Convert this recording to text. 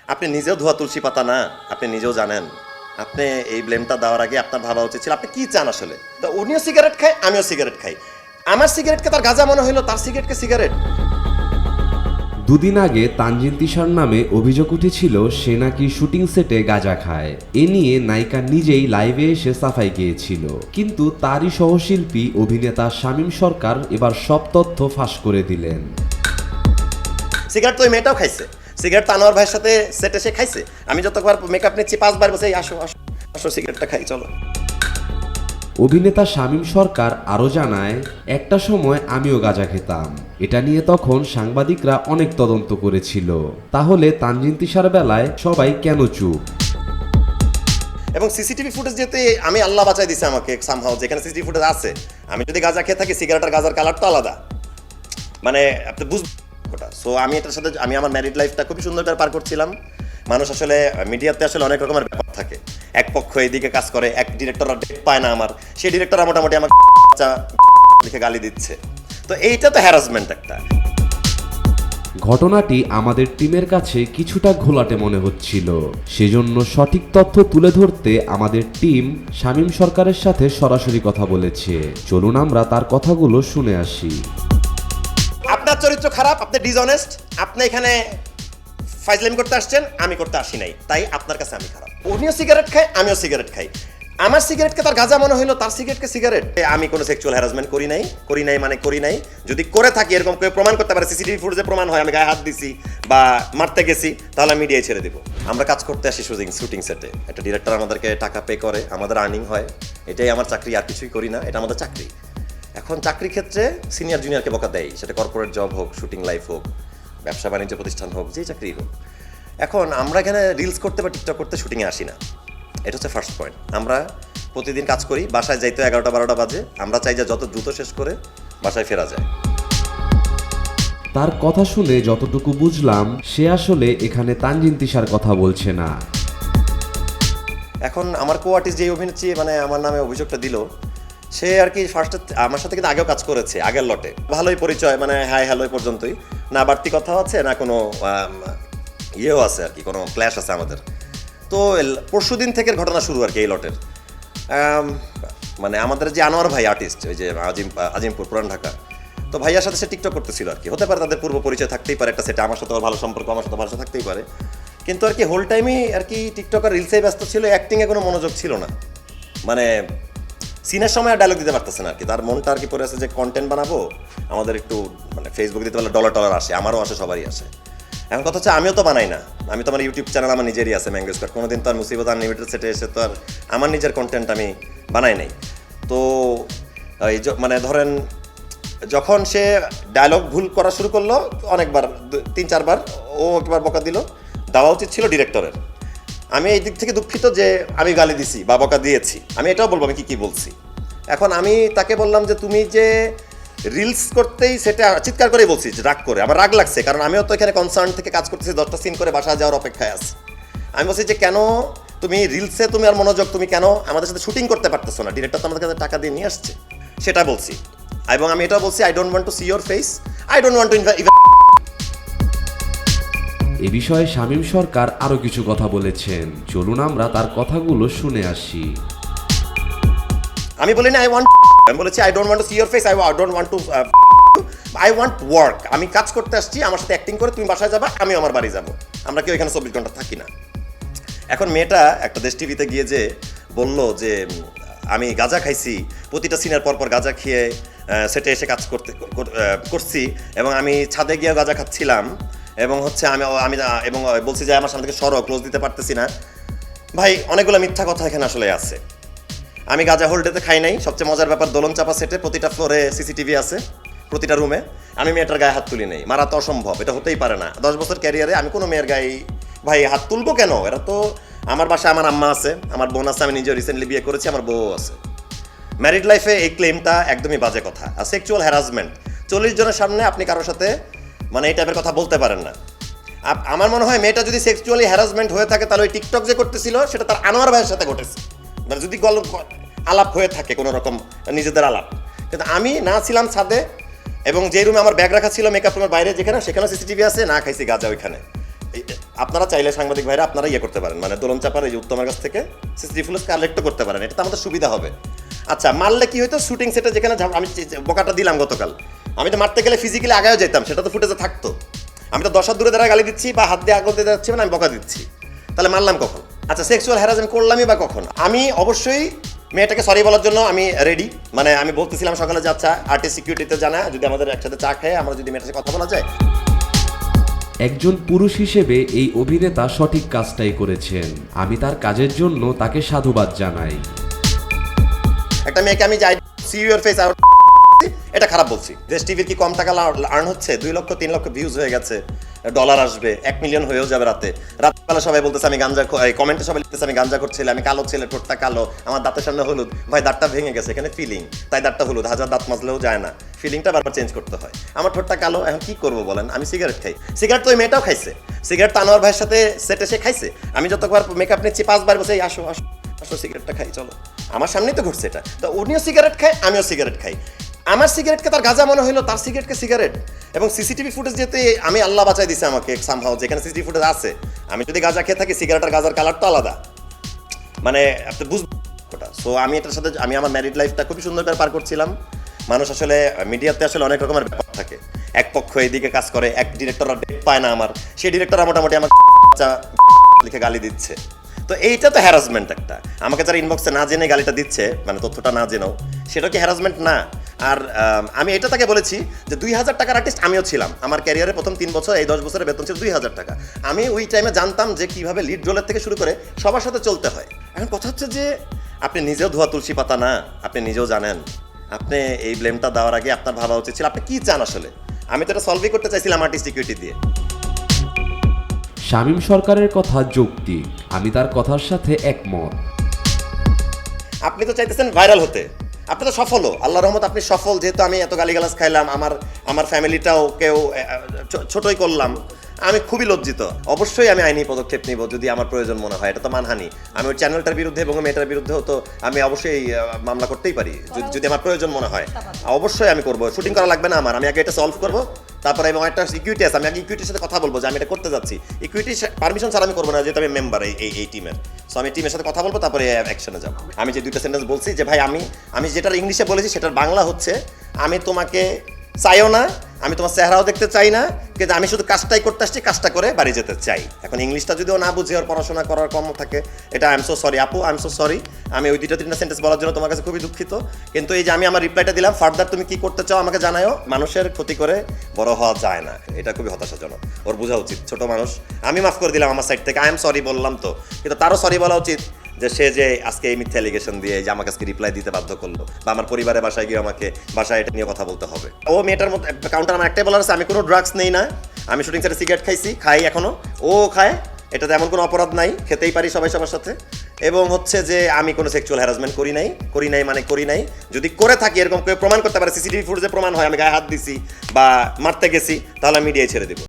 আপনি নিজেও ধোয়া তুলসী পাতা না, আপনি নিজেও জানেন। আপনি এই ব্লেমটা দেওয়ার আগে আপনার ভাবা উচিত ছিল আপনি কি চান আসলে। তো উনিও সিগারেট খায়, আমিও সিগারেট খাই। আমার সিগারেটকে তার গাঁজা মনে হইলো, তার সিগারেটকে সিগারেট। দুদিন আগে তানজিন তিশার নামে অভিযোগ উঠেছিল সে নাকি শুটিং সেটে গাঁজা খায়। এ নিয়ে নায়িকা নিজেই লাইভে এসে সাফাই গিয়েছিল, কিন্তু তারই সহশিল্পী অভিনেতা শামীম সরকার এবার সব তথ্য ফাঁস করে দিলেন। সিগারেট তো ওই মেয়েটাও খাইছে, সিগারেট তো আনোয়ার ভাইয়ের সাথে সেটে সে খাইছে। আমি যতবার মেকআপ নিচ্ছি 5 বার বসে আসো আসো আসো সিগারেটটা খাই চলো। অভিনেতা শামীম সরকার আরও জানায়, একটা সময় আমিও গাঁজা খেতাম। এটা নিয়ে তখন সাংবাদিকরা অনেক তদন্ত করেছিল। তাহলে তানজিন তিশার বেলায় সবাই কেন চুপ? এবং সিসিটিভি ফুটেজ যেতে আমি আল্লাহ বাঁচাই দিছে আমাকে সামহাও, যেখানে সিসিটিভি ফুটেজ আছে আমি যদি গাঁজা খেয়ে থাকি, সিগারেট আর গাঁজার কালার তো আলাদা, মানে আপনি বুঝবেন ওটা। সো আমি এটার সাথে আমি আমার ম্যারিড লাইফটা খুবই সুন্দর করে পার করছিলাম। মানুষ আসলে মিডিয়াতে আসলে অনেক রকমের ব্যাপার থাকে, এক পক্ষ এইদিকে কাজ করে, এক ডিরেক্টররা ডেট পায় না আমার, সেই ডিরেক্টররা মোটামুটি আমাকে লিখে গালি দিচ্ছে। তো এইটা তো হ্যারাসমেন্ট একটা। ঘটনাটি আমাদের টিমের কাছে কিছুটা ঘোলাটে মনে হচ্ছিল, সেজন্য সঠিক তথ্য তুলে ধরতে আমাদের টিম শামীম সরকারের সাথে সরাসরি কথা বলেছে। চলুন আমরা তার কথাগুলো শুনে আসি। আপনার চরিত্র খারাপ, আপনি ডিসঅনেস্ট, আপনি এখানে ফাইজলামি করতে আসছেন, আমি করতে আসি নাই, তাই আপনার কাছে আমি খারাপ। উনিও সিগারেট খায়, আমিও সিগারেট খাই। আমার সিগারেটকে তার গাঁজা মনে হইলো, তার সিগারেটকে সিগারেট। আমি কোনো সেক্সুয়াল হ্যারাসমেন্ট করি নাই মানে করি নাই। যদি করে থাকি, এরকম কেউ প্রমাণ করতে পারে, সিসিটিভি ফুটেজে প্রমাণ হয় আমি গায়ে হাত দিছি বা মারতে গেছি, তাহলে আমি মিডিয়ায় ছেড়ে দিব। আমরা কাজ করতে আসি শুটিং সেটে, একটা ডিরেক্টর আমাদেরকে টাকা পে করে, আমাদের আর্নিং হয়, এটাই আমার চাকরি, আর কিছুই করি না, এটা আমাদের চাকরি। এখন চাকরির ক্ষেত্রে সিনিয়র জুনিয়রকে বকা দেয়, সেটা কর্পোরেট জব হোক, শুটিং লাইফ হোক, ব্যবসা বাণিজ্য প্রতিষ্ঠান হোক, যেই চাকরি হোক। এখন আমরা এখানে রিলস করতে বা টিকটক করতে শুটিংয়ে আসি না, এটা হচ্ছে ফার্স্ট পয়েন্ট। আমরা প্রতিদিন কাজ করি, বাসায় যাইতে 11টা-12টা বাজে, আমরা চাই যে যত দ্রুত শেষ করে বাসায় ফেরা যায়। তার কথা শুনে যতটুকু বুঝলাম, সে আসলে এখানে তানজিন তিশার কথা বলছে না। এখন আমার কো আর্টিস্ট যে অভিনেত্রী মানে আমার নামে অভিযোগটা দিল, সে আর কি ফার্স্টে আমার সাথে কিন্তু আগেও কাজ করেছে, আগের লটে ভালোই পরিচয়, মানে হাই হ্যালো পর্যন্তই, না বাড়তি কথা আছে না কোনো ইয়েও আছে আর কি, কোনো ক্ল্যাশ আছে আমাদের। তো পরশু দিন থেকে ঘটনা শুরু আর কি এই লটের। মানে আমাদের যে আনোয়ার ভাই আর্টিস্ট, ওই যে আজিমপুর পুরান ঢাকা, তো ভাইয়ার সাথে সে টিকটক করতেছিল আর কি। হতে পারে তাদের পূর্ব পরিচয় থাকতেই পারে একটা সেটা, আমার সাথে ওর ভালো সম্পর্ক, আমার সাথে ভালো থাকতেই পারে, কিন্তু আর কি হোল টাইমই আর কি টিকটক আর রিলসেই ব্যস্ত ছিল, অ্যাক্টিংয়ে কোনো মনোযোগ ছিল না। মানে সিনের সময় আর ডায়লগ দিতে পারতেছে না আর কি, তার মনটা আর কি পড়ে আছে যে কন্টেন্ট বানাবো, আমাদের একটু মানে ফেসবুক দিতে পারলে ডলার আসে, আমারও আসে, সবারই আসে। এখন কথা হচ্ছে আমিও তো বানাই না, আমি তো আমার ইউটিউব চ্যানেল আমার নিজেরই আছে ম্যাঙ্গো স্কোয়ার, কোনোদিন তো আর মুসিবত আনলিমিটেড সেটে এসে তো আর আমার নিজের কন্টেন্ট আমি বানাই নাই। তো এই মানে ধরেন যখন সে ডায়লগ ভুল করা শুরু করলো, অনেকবার 3-4 বার ও একবার বকা দিল, দেওয়া উচিত ছিল ডিরেক্টরের। আমি এই দিক থেকে দুঃখিত যে আমি গালি দিছি বা বকা দিয়েছি, আমি এটাও বলবো আমি কি বলছি। এখন আমি তাকে বললাম যে তুমি যে রিলস করতেই সেটা চিৎকার করে বলছি, রাগ করে, আমার রাগ লাগছে, কারণ আমিও তো এখানে কনসার্ন থেকে কাজ করতেছি, 10টা সিন করে বাসা যাওয়ার অপেক্ষায় আছি। আমি বলছি যে কেন তুমি রিলসে তুমি আর মনোযোগ, তুমি কেন আমাদের সাথে শুটিং করতে পারতেছো না, ডিরেক্টর তো আমাদের কাছে টাকা দিয়ে নিয়ে আসছে, সেটা বলছি। এবং আমি এটাও বলছি I don't want to see your face, I don't want to এ বিষয়ে শামীম সরকার আরও কিছু কথা বলেছেন। চলুন আমরা তার কথাগুলো শুনে আসি। আমি বলি না আমি বলেছি I don't want to see your face, I don't want two I want work. আমি কাজ করতে আসছি, আমার সাথে অ্যাক্টিং করে তুমি বাসায় যাবা, আমি আমার বাড়ি যাব, আমরা কেউ এখানে 24 ঘন্টা থাকি না। এখন মেয়েটা একটা দেশ টিভিতে গিয়ে যে বলল যে আমি গাঁজা খাইছি, প্রতিটা সিনের পর গাঁজা খেয়ে সেটে এসে কাজ করছি, এবং আমি ছাদে গিয়ে গাঁজা খাচ্ছিলাম, এবং হচ্ছে আমি এবং বলছি যে আমার সামনে থেকে সরো, ক্লোজ দিতে পারতেছি না। ভাই অনেকগুলো মিথ্যা কথা এখানে আসলে আছে। আমি গাঁজা হোল্ডেতে খাই নাই। সবচেয়ে মজার ব্যাপার, দোলন চাপা সেটে প্রতিটা ফ্লোরে সিসিটিভি আছে, প্রতিটা রুমে। আমি মেয়েটার গায়ে হাত তুলি নেই, মারা তো অসম্ভব, এটা হতেই পারে না। 10 বছর ক্যারিয়ারে আমি কোনো মেয়ের গায়ে ভাই হাত তুলবো কেন? এরা তো আমার বাসায় আমার আম্মা আছে, আমার বোন আছে, আমি নিজে রিসেন্টলি বিয়ে করেছি, আমার বউ আছে। ম্যারিড লাইফে এই ক্লেমটা একদমই বাজে কথা। আর সেক্সুয়াল হ্যারাসমেন্ট 40 জনের সামনে আপনি কারোর সাথে মানে এই টাইপের কথা বলতে পারেন না। আমার মনে হয় মেয়েটা যদি সেক্সুয়ালি হ্যারাসমেন্ট হয়ে থাকে, তাহলে ওই টিকটক যে করতেছিল সেটা তার আনোয়ার ভাইয়ের সাথে ঘটেছে। মানে যদি আলাপ হয়ে থাকে কোনো রকম নিজেদের আলাপ, কিন্তু আমি না ছিলাম ছাদে, এবং যে রুমে আমার ব্যাগ রাখা ছিল মেকআপ রুমের বাইরে যেখানে, সেখানে সিসিটিভি আছে, না খাইছি গাঁজা ওইখানে। আপনারা চাইলে সাংবাদিক ভাইরা আপনারা ইয়ে করতে পারেন, মানে দোলন চাপার এই যে উত্তমের কাছ থেকে সিসিটিভি ফুটেজ কালেক্টও করতে পারেন, এটা তো আমাদের সুবিধা হবে। আচ্ছা, মারলে কি হয়তো শুটিং সেটে যেখানে আমি বকাটা দিলাম গতকাল, আমি তো মারতে গেলে ফিজিক্যালি আগেও যেতাম, সেটা তো ফুটেজে থাকতো। আমি তো 10 হাত দূরে দাঁড়া গালি দিচ্ছি বা হাত দিয়ে আগল দিয়ে যাচ্ছি, মানে আমি বকা দিচ্ছি, তাহলে মারলাম কখন? আচ্ছা, সেক্সুয়াল হ্যারাসমেন্ট করলামই বা কখন? আমি অবশ্যই মেয়েটাকে সরি বলার জন্য আমি রেডি, মানে আমি বলতেছিলাম সকালে যে আচ্ছা আর্টিস্ট সিকিউরিটিতে জানা, যদি আমাদের একসাথে চা খায় আমরা যদি মেয়েটার সাথে কথা বলা যায়। একজন পুরুষ হিসেবে এই অভিনেতা সঠিক কাজটাই করেছেন। আমি তার কাজের জন্য তাকে সাধুবাদ জানাই। একটা মেয়েকে আমি যাই সি ইউর ফেস আউট, এটা খারাপ বলছি। দেশ টিভির কি কম টাকা আর্ন হচ্ছে? 2 লক্ষ 3 লক্ষ ভিউজ হয়ে গেছে, ডলার আসবে, 1 মিলিয়ন হয়েও যাবে রাতবেলা সবাই বলতেছে আমি গাঞ্জা, কমেন্টে সবাই লিখতেছে আমি গাঞ্জা করছিলাম, আমি কালো ছেলে, ঠোঁটটা কালো, আমার দাঁতের সামনে হলুদ। ভাই দাঁতটা ভেঙে গেছে, এখানে ফিলিং, তাই দাঁতটা হলুদ, হাজার দাঁত মাজলেও যায় না, ফিলিংটা বারবার চেঞ্জ করতে হয়। আমার ঠোঁটটা কালো, এখন কি করবো বলেন? আমি সিগারেট খাই, সিগারেট তো ওই মেয়েটাও খাইছে, সিগারেট তো আনোয়ার ভাইয়ের সাথে সেটে সে খাইছে। আমি যতবার মেকআপ নিচ্ছি 5 বার বসে আসো আসো আসো সিগারেটটা খাই, চলো, আমার সামনেই তো ঘুরছে এটা। তো উনিও সিগারেট খায়, আমিও সিগারেট খাই। আমার সিগারেটকে তার গাঁজা মনে হইলো, তার সিগারেটকে সিগারেট। এবং সিসিটিভি ফুটেজ যেতে আমি আল্লাহ বাঁচাই দিছে আমাকে সামহাও, যেখানে সিসিটিভি ফুটেজ আছে, আমি যদি গাঁজা খেয়ে থাকি, সিগারেট আর গাঁজার কালার তো আলাদা, মানে আপনি বুঝবেন ওটা। সো আমি এটার সাথে আমি আমার ম্যারিড লাইফটা খুবই সুন্দর করে পার করছিলাম। মানুষ আসলে মিডিয়াতে আসলে অনেক রকমের ব্যাপার থাকে, এক পক্ষ এইদিকে কাজ করে, এক ডিরেক্টররা ডেট পায় না আমার, সেই ডিরেক্টররা মোটামুটি আমার লিখে গালি দিচ্ছে। তো এইটা তো হ্যারাসমেন্ট একটা। আমাকে যারা ইনবক্সে না জেনে গালিটা দিচ্ছে, মানে তথ্যটা না জেনেও, সেটা কি হ্যারাসমেন্ট না? আর আমি এটা তাকে বলেছি যে 2000 টাকার আর্টিস্ট আমিও ছিলাম, আমার ক্যারিয়ারে প্রথম 3 বছর, এই 10 বছরের বেতন ছিল 2000 টাকা। আমি ওই টাইমে জানতাম যে কিভাবে লিড রোলের থেকে শুরু করে সবার সাথে চলতে হয়। এখন কথা হচ্ছে যে আপনি নিজেও ধোয়া তুলসী পাতা না, আপনি নিজেও জানেন। আপনি এই ব্লেমটা দেওয়ার আগে আপনার ভাবা উচিত ছিল আপনি কি চান আসলে। আমি তো এটা সলভই করতে চাইছিলাম আর্টিস্ট সিকিউরিটি দিয়ে। শামীম সরকারের কথা যৌক্তিক, আমি তার কথার সাথে একমত। আপনি তো চাইতেছেন ভাইরাল হতে, আপনি তো সফলও, আল্লাহর রহমত আপনি সফল। যেহেতু আমি এত গালিগালাজ খাইলাম, আমার ফ্যামিলিটাও কেউ ছোটই করলাম, আমি খুবই লজ্জিত। অবশ্যই আমি আইনি পদক্ষেপ নিব যদি আমার প্রয়োজন মনে হয়, এটা তো মানহানি। আমি ওই চ্যানেলটার বিরুদ্ধে এবং মেয়েটার বিরুদ্ধেও তো আমি অবশ্যই মামলা করতেই পারি যদি আমার প্রয়োজন মনে হয়, অবশ্যই আমি করবো। শুটিং করা লাগবে না আমার, আমি আগে এটা সলভ করবো, তারপরে এবং একটা ইকুইটি আছে, আমি আগে ইকুইটির সাথে কথা বলবো যে আমি এটা করতে যাচ্ছি। ইকুইটি পারমিশন ছাড়া আমি করবো না, যেহেতু আমি মেম্বার এই টিমের। সো আমি টিমের সাথে কথা বলবো, তারপরে অ্যাকশনে যাবো। আমি যে 2টা সেন্টেন্স বলছি যে ভাই আমি যেটার ইংলিশে বলেছি সেটার বাংলা হচ্ছে আমি তোমাকে চাইও না, আমি তোমার চেহারাও দেখতে চাই না, কিন্তু আমি শুধু কাজটাই করতে আসছি, কাজটা করে বাড়ি যেতে চাই। এখন ইংলিশটা যদিও না বুঝে ওর পড়াশোনা করার কম থাকে, এটা আই এম সো সরি আপু, আই এম সো সরি। আমি ওই 2টা-3টা সেন্টেন্স বলার জন্য তোমার কাছে খুবই দুঃখিত, কিন্তু এই যে আমি আমার রিপ্লাইটা দিলাম, ফার্দার তুমি কি করতে চাও আমাকে জানাও। মানুষের ক্ষতি করে বড় হওয়া যায় না, এটা খুবই হতাশাজনক। ওর বোঝা উচিত, ছোট মানুষ। আমি মাফ করে দিলাম আমার সাইড থেকে, আই এম সরি বললাম তো, কিন্তু তারও সরি বলা উচিত যে সে যে আজকে এই মিথ্যা অ্যালিগেশন দিয়ে যে আমাকে আজকে রিপ্লাই দিতে বাধ্য করলো, বা আমার পরিবারের বাসায় গিয়ে আমাকে বাসায় এটা নিয়ে কথা বলতে হবে। ও মেয়েটার মধ্যে কাউন্টার আমার একটাই বলার আছে, আমি কোনো ড্রাগস নেই না, আমি শুটিং সেটে সিগারেট খাই এখনো, ও খায়, এটাতে এমন কোনো অপরাধ নাই, খেতেই পারি সবাই সবার সাথে। এবং হচ্ছে যে আমি কোনো সেক্সুয়াল হ্যারাসমেন্ট করি নাই। যদি করে থাকি, এরকম কেউ প্রমাণ করতে পারে, সিসিটিভি ফুটেজে প্রমাণ হয় আমি গায়ে হাত দিছি বা মারতে গেছি, তাহলে আমি মিডিয়ায় ছেড়ে দিব।